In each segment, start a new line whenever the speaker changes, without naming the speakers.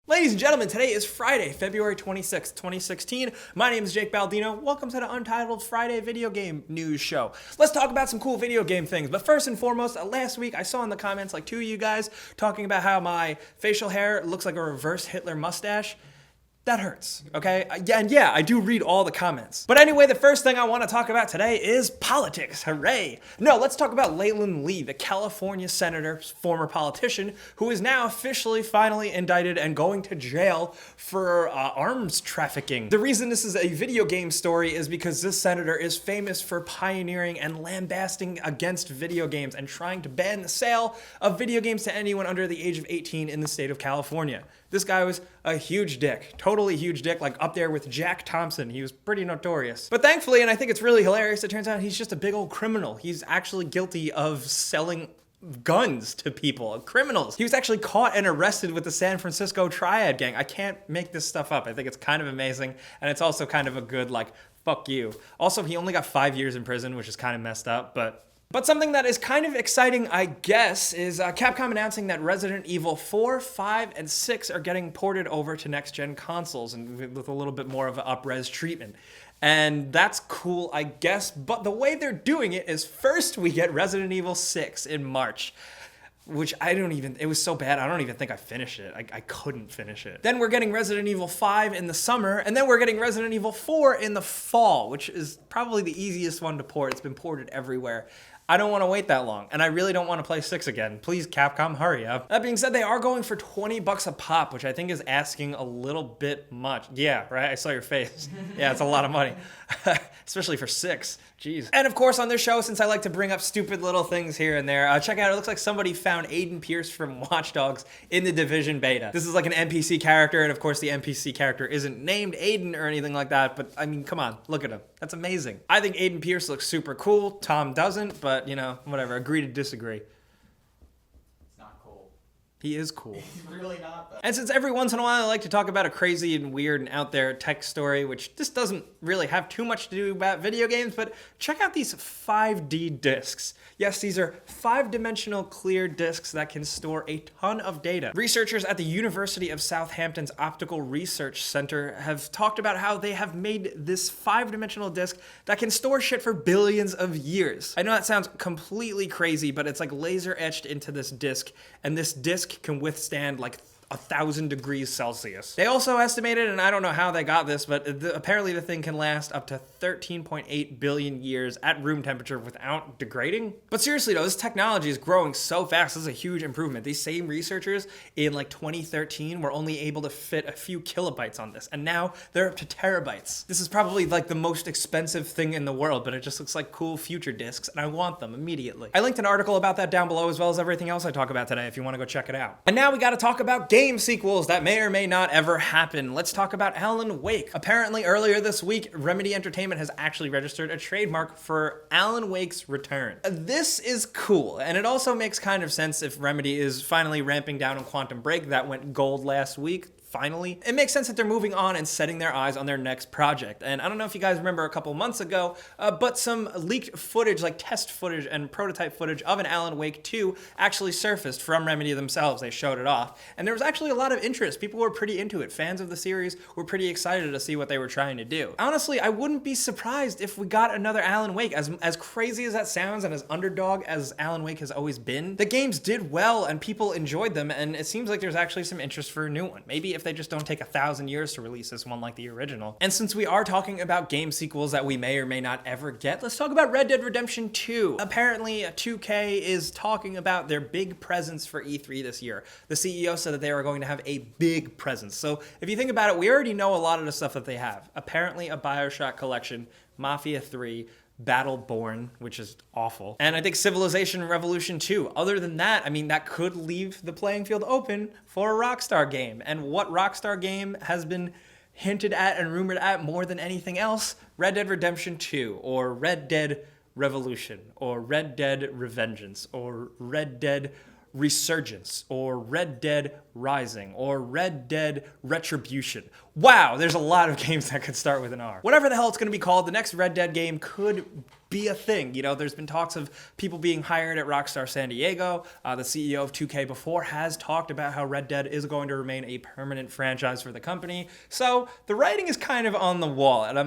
Ladies and gentlemen, today is Friday, February 26th, 2016. My name is Jake Baldino. Welcome to the Untitled Friday video game news show. Let's talk about some cool video game things. But first and foremost, last week I saw in the comments like two of you guys talking about how my facial hair looks like a reverse Hitler mustache. That hurts, okay? Yeah, I do read all the comments. But anyway, the first thing I want to talk about today is politics. Hooray! No, let's talk about Leyland Lee, the California senator, former politician, who is now officially finally indicted and going to jail for arms trafficking. The reason this is a video game story is because this senator is famous for pioneering and lambasting against video games and trying to ban the sale of video games to anyone under the age of 18 in the state of California. This guy was a huge dick, totally huge dick, like up there with Jack Thompson. He was pretty notorious. But thankfully, and I think it's really hilarious, it turns out he's just a big old criminal. He's actually guilty of selling guns to people, criminals. He was actually caught and arrested with the San Francisco Triad Gang. I can't make this stuff up. I think it's kind of amazing, and it's also kind of a good, like, fuck you. Also, he only got 5 years in prison, which is kind of messed up, But something that is kind of exciting, I guess, is Capcom announcing that Resident Evil 4, 5, and 6 are getting ported over to next-gen consoles and with a little bit more of an up-res treatment. And that's cool, I guess, but the way they're doing it is first we get Resident Evil 6 in March. Which it was so bad, I don't even think I finished it. I couldn't finish it. Then we're getting Resident Evil 5 in the summer, and then we're getting Resident Evil 4 in the fall, which is probably the easiest one to port. It's been ported everywhere. I don't want to wait that long, and I really don't want to play 6 again. Please, Capcom, hurry up. That being said, they are going for 20 bucks a pop, which I think is asking a little bit much. Yeah, right? I saw your face. Yeah, it's a lot of money. Especially for 6. Jeez. And of course, on this show, since I like to bring up stupid little things here and there, check out, it looks like somebody found Aiden Pearce from Watch Dogs in the Division beta. This is like an NPC character, and of course the NPC character isn't named Aiden or anything like that, but I mean, come on, look at him. That's amazing. I think Aiden Pearce looks super cool. Tom doesn't, but you know, whatever, agree to disagree. He is cool.
He's really not, though.
And since every once in a while I like to talk about a crazy and weird and out there tech story, which this doesn't really have too much to do about video games, but check out these 5D discs. Yes, these are 5-dimensional clear discs that can store a ton of data. Researchers at the University of Southampton's Optical Research Center have talked about how they have made this 5-dimensional disc that can store shit for billions of years. I know that sounds completely crazy, but it's like laser etched into this disc, and this disc can withstand like 1,000 degrees Celsius. They also estimated, and I don't know how they got this, but apparently the thing can last up to 13.8 billion years at room temperature without degrading. But seriously though, this technology is growing so fast. This is a huge improvement. These same researchers in like 2013 were only able to fit a few kilobytes on this, and now they're up to terabytes. This is probably like the most expensive thing in the world, but it just looks like cool future discs, and I want them immediately. I linked an article about that down below, as well as everything else I talk about today if you want to go check it out. And now we got to talk about game sequels that may or may not ever happen. Let's talk about Alan Wake. Apparently earlier this week, Remedy Entertainment has actually registered a trademark for Alan Wake's return. This is cool, and it also makes kind of sense if Remedy is finally ramping down on Quantum Break. That went gold last week. Finally, it makes sense that they're moving on and setting their eyes on their next project. And I don't know if you guys remember a couple months ago, but some leaked footage, like test footage and prototype footage of an Alan Wake 2 actually surfaced from Remedy themselves. They showed it off, and there was actually a lot of interest. People were pretty into it. Fans of the series were pretty excited to see what they were trying to do. Honestly, I wouldn't be surprised if we got another Alan Wake. As crazy as that sounds and as underdog as Alan Wake has always been, the games did well and people enjoyed them, and it seems like there's actually some interest for a new one. Maybe if they just don't take 1,000 years to release this one like the original. And since we are talking about game sequels that we may or may not ever get, let's talk about Red Dead Redemption 2. Apparently, 2K is talking about their big presence for E3 this year. The CEO said that they are going to have a big presence. So if you think about it, we already know a lot of the stuff that they have. Apparently a BioShock collection, Mafia 3, Battleborn, which is awful. And I think Civilization Revolution 2. Other than that, I mean, that could leave the playing field open for a Rockstar game. And what Rockstar game has been hinted at and rumored at more than anything else? Red Dead Redemption 2, or Red Dead Revolution, or Red Dead Revengeance, or Red Dead Resurgence, or Red Dead Rising, or Red Dead Retribution. Wow, there's a lot of games that could start with an R. Whatever the hell it's going to be called, the next Red Dead game could be a thing. You know, there's been talks of people being hired at Rockstar San Diego. The CEO of 2K before has talked about how Red Dead is going to remain a permanent franchise for the company. So the writing is kind of on the wall, and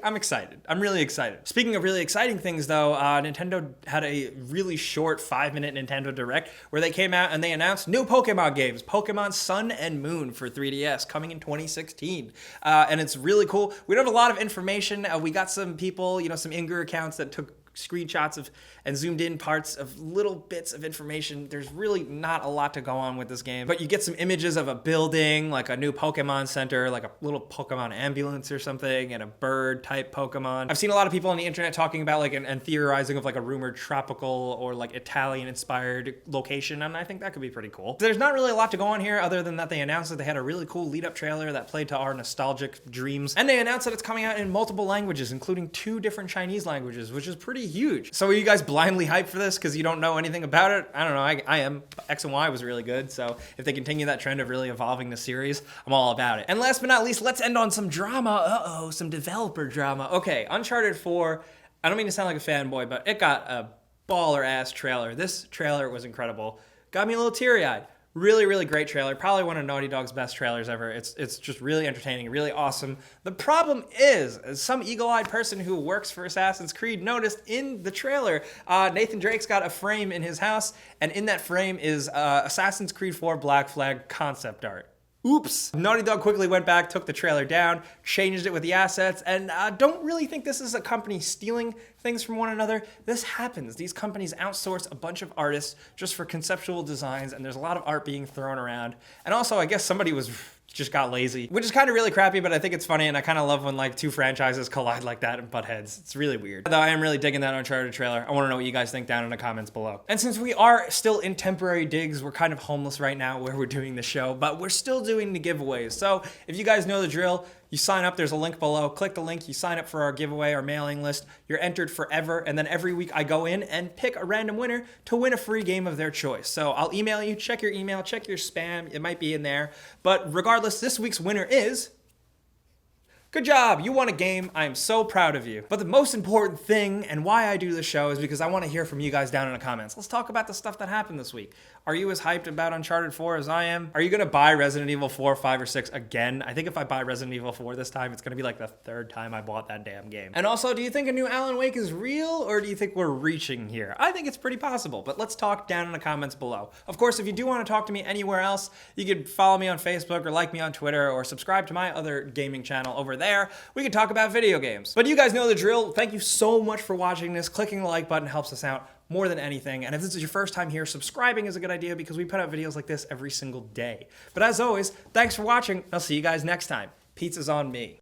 I'm excited. I'm really excited. Speaking of really exciting things, though, Nintendo had a really short 5-minute Nintendo Direct where they came out and they announced new Pokemon games, Pokemon Sun and Moon for 3DS, coming in 2016. And it's really cool. We don't have a lot of information. We got some people, you know, some Inger accounts that took screenshots of and zoomed in parts of little bits of information. There's really not a lot to go on with this game, but you get some images of a building, like a new Pokemon Center, like a little Pokemon ambulance or something, and a bird type Pokemon. I've seen a lot of people on the internet talking about like and theorizing of like a rumored tropical or like Italian inspired location, and I think that could be pretty cool. There's not really a lot to go on here other than that they announced that they had a really cool lead up trailer that played to our nostalgic dreams, and they announced that it's coming out in multiple languages, including 2 different Chinese languages, which is pretty huge. So are you guys blindly hyped for this because you don't know anything about it? I don't know. I am. X and Y was really good, so if they continue that trend of really evolving the series, I'm all about it. And last but not least, let's end on some drama. Some developer drama. Okay, Uncharted 4, I don't mean to sound like a fanboy, but it got a baller ass trailer. This trailer was incredible. Got me a little teary-eyed. Really, really great trailer. Probably one of Naughty Dog's best trailers ever. It's just really entertaining, really awesome. The problem is, some eagle-eyed person who works for Assassin's Creed noticed in the trailer, Nathan Drake's got a frame in his house, and in that frame is Assassin's Creed 4 Black Flag concept art. Oops. Naughty Dog quickly went back, took the trailer down, changed it with the assets, and don't really think this is a company stealing things from one another. This happens. These companies outsource a bunch of artists just for conceptual designs, and there's a lot of art being thrown around. And also, I guess somebody just got lazy, which is kind of really crappy, but I think it's funny, and I kind of love when like 2 franchises collide like that and butt heads. It's really weird. Though I am really digging that Uncharted trailer. I want to know what you guys think down in the comments below. And since we are still in temporary digs, we're kind of homeless right now where we're doing the show, but we're still doing the giveaways. So if you guys know the drill, you sign up, there's a link below, click the link, you sign up for our giveaway, our mailing list, you're entered forever, and then every week I go in and pick a random winner to win a free game of their choice. So I'll email you, check your email, check your spam, it might be in there. But regardless, this week's winner is... Good job, you won a game. I am so proud of you. But the most important thing and why I do this show is because I want to hear from you guys down in the comments. Let's talk about the stuff that happened this week. Are you as hyped about Uncharted 4 as I am? Are you gonna buy Resident Evil 4, 5, or 6 again? I think if I buy Resident Evil 4 this time, it's gonna be like the 3rd time I bought that damn game. And also, do you think a new Alan Wake is real, or do you think we're reaching here? I think it's pretty possible, but let's talk down in the comments below. Of course, if you do want to talk to me anywhere else, you can follow me on Facebook or like me on Twitter or subscribe to my other gaming channel over there. We can talk about video games. But you guys know the drill. Thank you so much for watching this. Clicking the like button helps us out more than anything. And if this is your first time here, subscribing is a good idea because we put out videos like this every single day. But as always, thanks for watching. I'll see you guys next time. Pizza's on me.